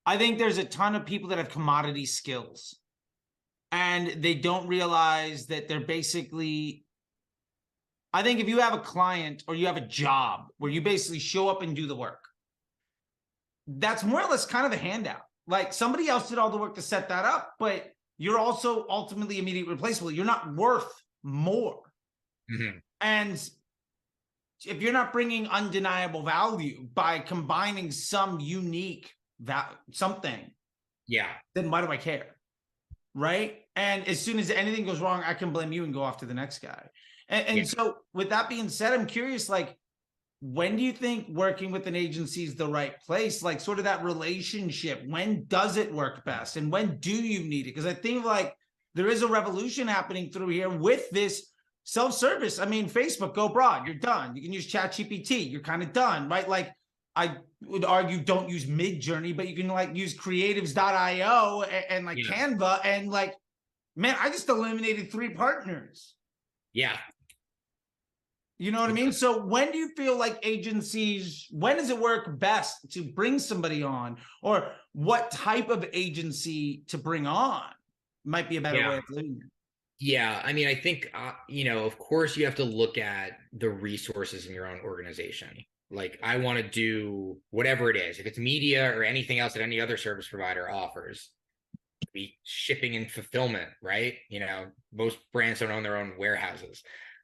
I think there's a ton of people that have commodity skills and they don't realize that they're basically, I think if you have a client or you have a job where you basically show up and do the work, that's more or less kind of a handout. Like somebody else did all the work to set that up, but you're also ultimately immediately replaceable. You're not worth more. Mm-hmm. And if you're not bringing undeniable value by combining some unique something, then why do I care? Right. And as soon as anything goes wrong, I can blame you and go off to the next guy. And so with that being said, I'm curious, like, when do you think working with an agency is the right place? Like sort of that relationship, when does it work best? And when do you need it? Because I think like there is a revolution happening through here with this self-service. I mean, Facebook, go broad, you're done. You can use ChatGPT, you're kind of done, right? Like I would argue don't use Midjourney, but you can like use creatives.io and like Canva, and like, man, I just eliminated 3 partners. Yeah. You know what I mean? So when do you feel like agencies, when does it work best to bring somebody on, or what type of agency to bring on might be a better way of living it? Yeah, I mean, I think, of course you have to look at the resources in your own organization. Like, I want to do whatever it is. If it's media or anything else that any other service provider offers, be shipping and fulfillment, right? Most brands don't own their own warehouses.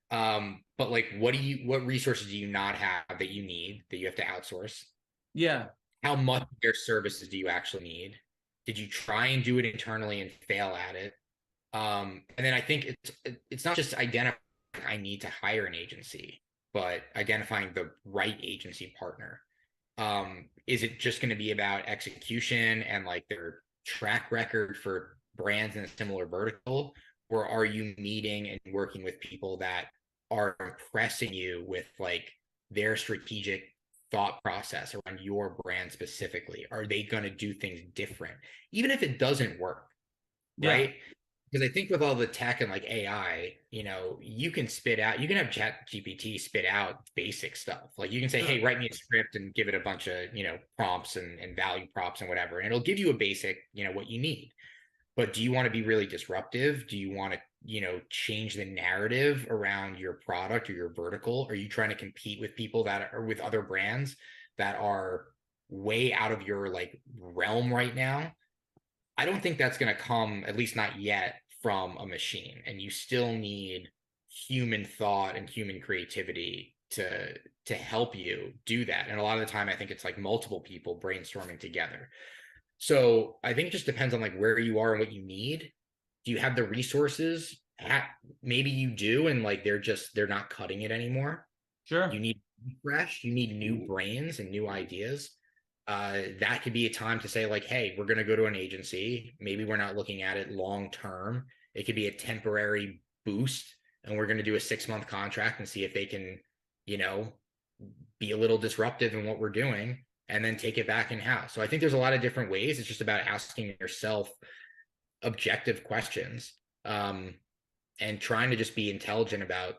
But like, what resources do you not have that you need, that you have to outsource? Yeah. How much of their services do you actually need? Did you try and do it internally and fail at it? And then I think it's not just identifying I need to hire an agency, but identifying the right agency partner. Is it just going to be about execution and like their track record for brands in a similar vertical, or are you meeting and working with people that are impressing you with like their strategic thought process around your brand specifically? Are they going to do things different, even if it doesn't work? Right? Because I think with all the tech and like AI, you can have Chat GPT spit out basic stuff. Like you can say, hey, write me a script and give it a bunch of, prompts and value props and whatever. And it'll give you a basic, what you need. But do you want to be really disruptive? Do you want to, change the narrative around your product or your vertical? Are you trying to compete with people that are with other brands that are way out of your like realm right now? I don't think that's going to come, at least not yet, from a machine. And you still need human thought and human creativity to help you do that. And a lot of the time, I think it's like multiple people brainstorming together. So I think it just depends on like where you are and what you need. Do you have the resources? Maybe you do, and like they're not cutting it anymore. Sure. You need fresh, you need new brains and new ideas. That could be a time to say like, hey, we're going to go to an agency. Maybe we're not looking at it long term. It could be a temporary boost, and we're going to do a 6-month contract and see if they can, be a little disruptive in what we're doing, and then take it back in house. So I think there's a lot of different ways. It's just about asking yourself objective questions, and trying to just be intelligent about,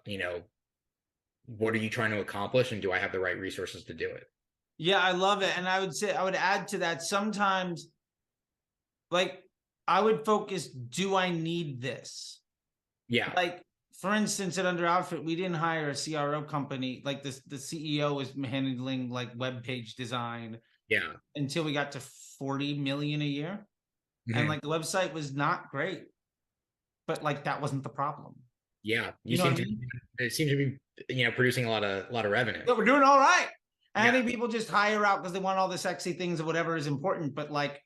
what are you trying to accomplish, and do I have the right resources to do it? Yeah, I love it. And I would add to that, sometimes, like, I would focus, do I need this? Yeah. Like, for instance, at Under Outfit, we didn't hire a CRO company. Like the CEO was handling like web page design. Yeah. Until we got to 40 million a year. Mm-hmm. And like the website was not great, but like that wasn't the problem. Yeah. It seems to be, producing a lot of revenue. Yeah, we're doing all right. And I think people just hire out because they want all the sexy things of whatever is important. But like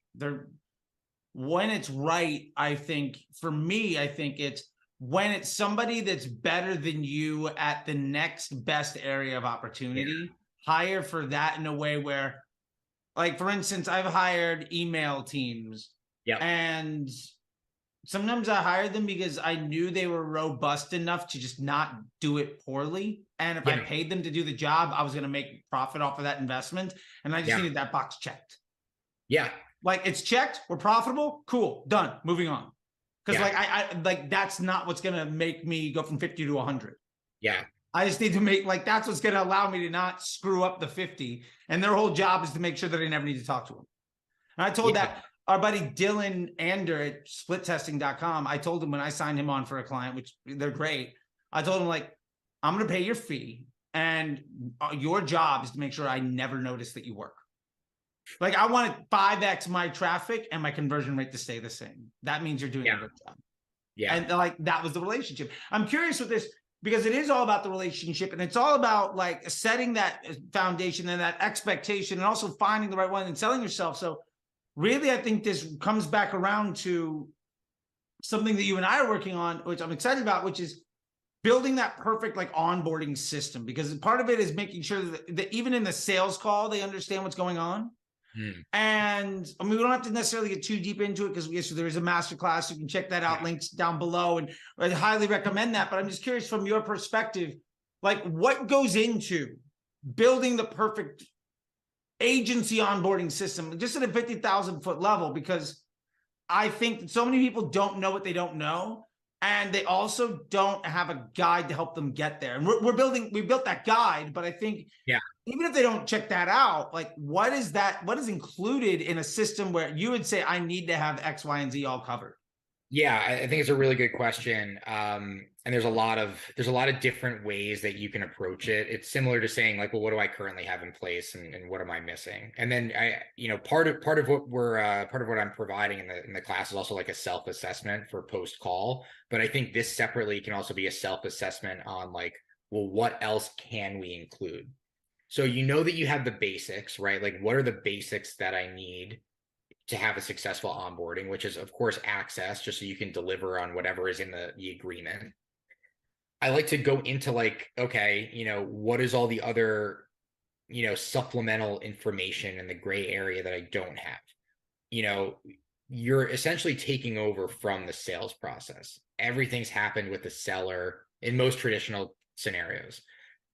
when it's right, I think for me, it's when it's somebody that's better than you at the next best area of opportunity, hire for that in a way where, like, for instance, I've hired email teams. Yeah. And sometimes I hired them because I knew they were robust enough to just not do it poorly. And if I paid them to do the job, I was going to make profit off of that investment. And I just needed that box checked. Yeah. Like, it's checked. We're profitable. Cool. Done. Moving on. Because I that's not what's going to make me go from 50 to 100. Yeah. I just need to make, like, that's what's going to allow me to not screw up the 50. And their whole job is to make sure that I never need to talk to them. And I told that our buddy Dylan Ander at splittesting.com, I told him when I signed him on for a client, which they're great, I told him, like, I'm going to pay your fee, and your job is to make sure I never notice that you work. Like, I want 5x my traffic and my conversion rate to stay the same. That means you're doing a good job. Yeah. And like, that was the relationship. I'm curious with this because it is all about the relationship, and it's all about like setting that foundation and that expectation, and also finding the right one and selling yourself. So really, I think this comes back around to something that you and I are working on, which I'm excited about, which is building that perfect like onboarding system, because part of it is making sure that even in the sales call, they understand what's going on. And I mean, we don't have to necessarily get too deep into it because there is a masterclass. You can check that out, links down below, and I highly recommend that. But I'm just curious from your perspective, like, what goes into building the perfect agency onboarding system just at a 50,000 foot level? Because I think that so many people don't know what they don't know. And they also don't have a guide to help them get there. And we built that guide, but I think even if they don't check that out, like what is included in a system where you would say, I need to have X, Y, and Z all covered? Yeah, I think it's a really good question. And there's a lot of different ways that you can approach it. It's similar to saying like, well, what do I currently have in place and what am I missing? And then part of what I'm providing in the class is also like a self-assessment for post-call. But I think this separately can also be a self-assessment on like, well, what else can we include? So that you have the basics, right? Like what are the basics that I need to have a successful onboarding, which is of course access, just so you can deliver on whatever is in the agreement. I like to go into like, okay, what is all the other, supplemental information in the gray area that I don't have? You're essentially taking over from the sales process. Everything's happened with the seller in most traditional scenarios.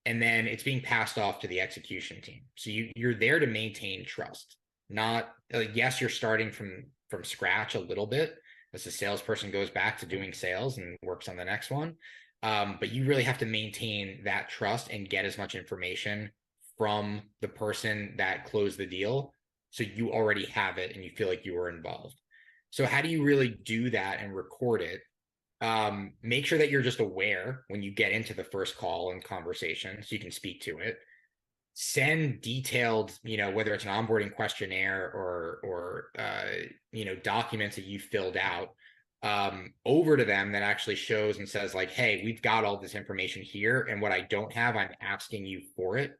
And then it's being passed off to the execution team. So you're there to maintain trust. Not yes, you're starting from scratch a little bit as the salesperson goes back to doing sales and works on the next one. But you really have to maintain that trust and get as much information from the person that closed the deal, so you already have it and you feel like you were involved. So how do you really do that and record it? Make sure that you're just aware when you get into the first call and conversation so you can speak to it. Send detailed, whether it's an onboarding questionnaire or documents that you filled out over to them that actually shows and says like, hey, we've got all this information here, and what I don't have, I'm asking you for it.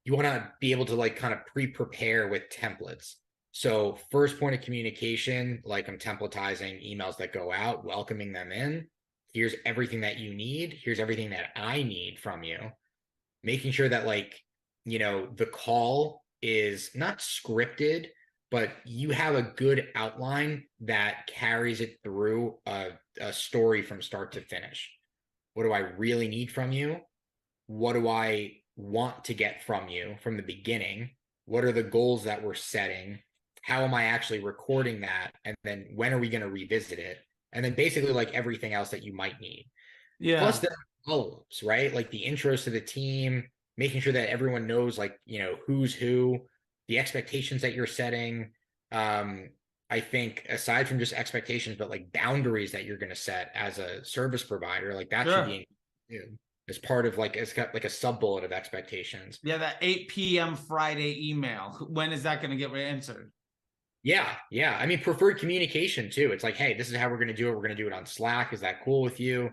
You want to be able to like kind of pre-prepare with templates. So first point of communication, like I'm templatizing emails that go out, welcoming them in. Here's everything that you need. Here's everything that I need from you. Making sure that like, the call is not scripted, but you have a good outline that carries it through a story from start to finish. What do I really need from you? What do I want to get from you from the beginning? What are the goals that we're setting? How am I actually recording that? And then when are we going to revisit it? And then basically like everything else that you might need. Yeah. Plus the follow-ups, right? Like the intros to the team, making sure that everyone knows like, who's who, the expectations that you're setting. I think aside from just expectations, but like boundaries that you're going to set as a service provider, like that should be as part of like, it's got like a sub bullet of expectations. Yeah. That 8 p.m. Friday email. When is that going to get answered? Yeah. I mean, preferred communication too. It's like, hey, this is how we're going to do it. We're going to do it on Slack. Is that cool with you?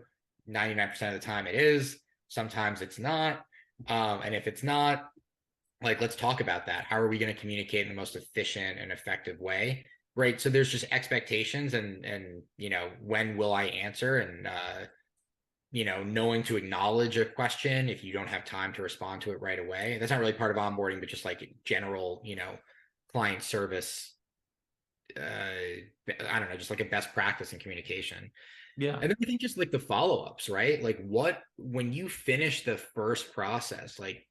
99% of the time it is. Sometimes it's not. And if it's not, like, let's talk about that. How are we going to communicate in the most efficient and effective way? Right. So there's just expectations and when will I answer? And, knowing to acknowledge a question if you don't have time to respond to it right away. That's not really part of onboarding, but just like general, client service. I don't know, just like a best practice in communication. Yeah. And then I think just like the follow-ups, right? Like when you finish the first process, like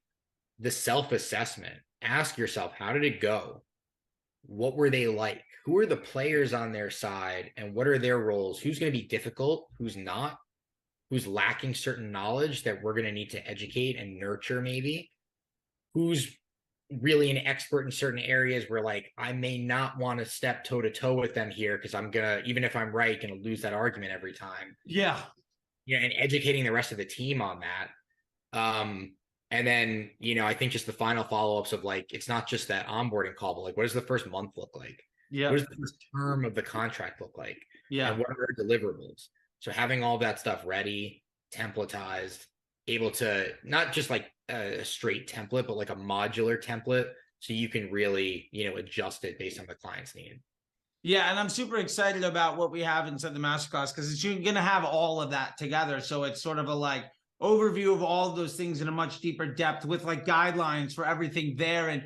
the self-assessment, ask yourself, how did it go? What were they like? Who are the players on their side and what are their roles? Who's going to be difficult? Who's not? Who's lacking certain knowledge that we're going to need to educate and nurture maybe? Who's really an expert in certain areas where like I may not want to step toe to toe with them here because I'm gonna, even if I'm right, gonna lose that argument every time. Yeah. And educating the rest of the team on that. And then, I think just the final follow-ups of like, it's not just that onboarding call, but like, what does the first month look like? Yeah. What does the first term of the contract look like? Yeah. And what are our deliverables? So having all that stuff ready, templatized, able to not just like a straight template, but like a modular template, so you can really, adjust it based on the client's need. Yeah, and I'm super excited about what we have inside the masterclass because it's going to have all of that together. So it's sort of a like overview of all of those things in a much deeper depth with like guidelines for everything there. And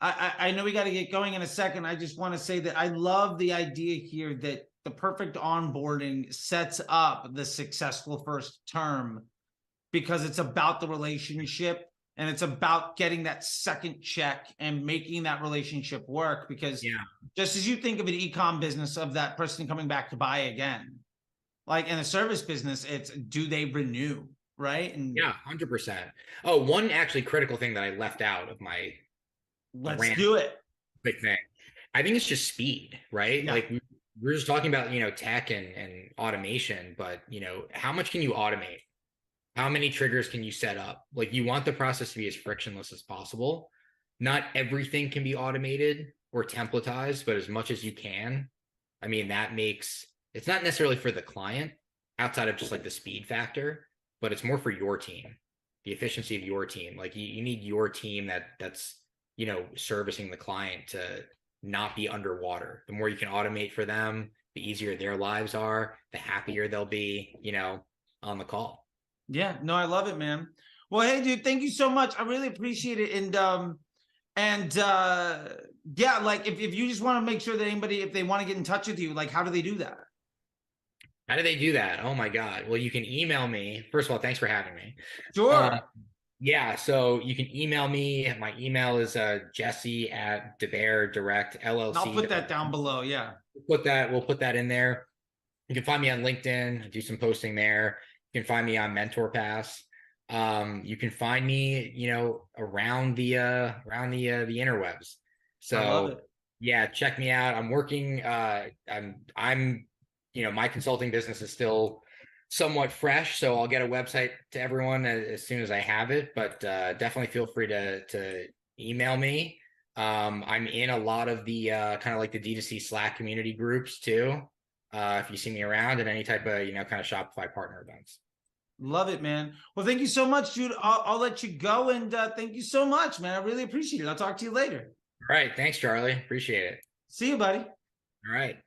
I know we got to get going in a second. I just want to say that I love the idea here that the perfect onboarding sets up the successful first term, because it's about the relationship and it's about getting that second check and making that relationship work. Because just as you think of an e-com business of that person coming back to buy again, like in the service business, it's do they renew, right? And yeah, 100%. Oh, one actually critical thing that I left out of my let's rant, do it. big thing. I think it's just speed, right? Yeah. Like we're just talking about, tech and automation, but how much can you automate? How many triggers can you set up? Like you want the process to be as frictionless as possible. Not everything can be automated or templatized, but as much as you can. I mean, it's not necessarily for the client outside of just like the speed factor, but it's more for your team, the efficiency of your team. Like you need your team that's servicing the client to not be underwater. The more you can automate for them, the easier their lives are, the happier they'll be, on the call. Yeah, no, I love it, man. Well, hey, dude, thank you so much. I really appreciate it. And yeah, like if you just want to make sure that anybody, if they want to get in touch with you, like how do they do that? How do they do that? Oh my God. Well, you can email me. First of all, thanks for having me. Sure. Yeah, so you can email me. My email is Jesse at DeBear Direct LLC. I'll put that down below. Yeah. We'll put that in there. You can find me on LinkedIn. I do some posting there. You can find me on Mentor Pass. You can find me, around the interwebs. So I love it. Yeah, check me out. I'm working. I'm my consulting business is still somewhat fresh, so I'll get a website to everyone as soon as I have it. But definitely feel free to email me. I'm in a lot of the kind of like the D2C Slack community groups too. If you see me around at any type of kind of Shopify partner events. Love it, man. Well, thank you so much, dude. I'll let you go, and thank you so much, man. I really appreciate it. I'll talk to you later. All right, thanks, Charlie. Appreciate it. See you, buddy. All right.